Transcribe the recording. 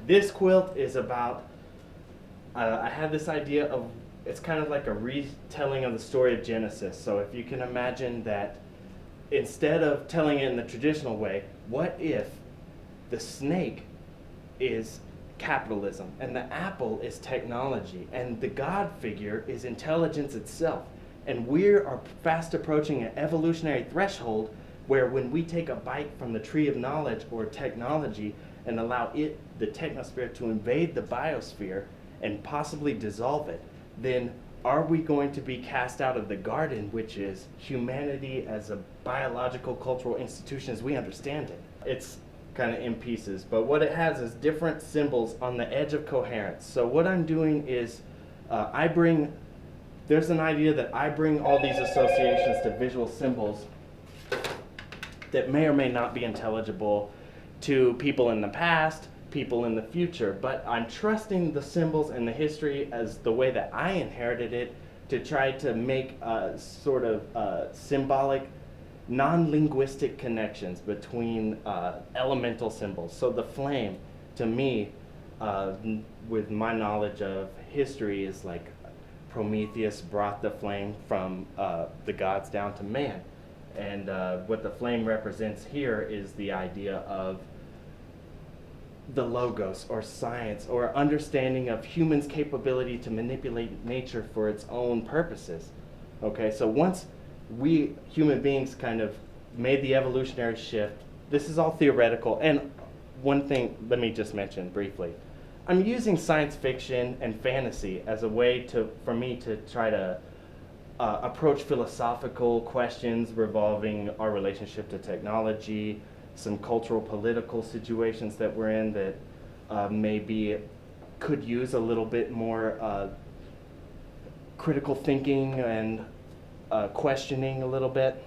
This quilt is about, I had this idea of, it's kind of like a retelling of the story of Genesis. So if you can imagine that instead of telling it in the traditional way, what if the snake is capitalism and the apple is technology and the God figure is intelligence itself? And we are fast approaching an evolutionary threshold where when we take a bite from the tree of knowledge or technology and allow it, the technosphere, to invade the biosphere and possibly dissolve it, then are we going to be cast out of the garden, which is humanity as a biological cultural institution as we understand it? It's kind of in pieces, but what it has is different symbols on the edge of coherence. So what I'm doing is there's an idea that I bring all these associations to visual symbols that may or may not be intelligible to people in the past, people in the future, but I'm trusting the symbols and the history as the way that I inherited it to try to make sort of symbolic, non-linguistic connections between elemental symbols. So the flame, to me, with my knowledge of history, is like Prometheus brought the flame from the gods down to man. And what the flame represents here is the idea of the logos or science or understanding of humans' capability to manipulate nature for its own purposes. Okay, so once we human beings kind of made the evolutionary shift, this is all theoretical. And one thing, let me just mention briefly, I'm using science fiction and fantasy as a way for me to try to approach philosophical questions revolving our relationship to technology, some cultural political situations that we're in that maybe could use a little bit more critical thinking and questioning a little bit.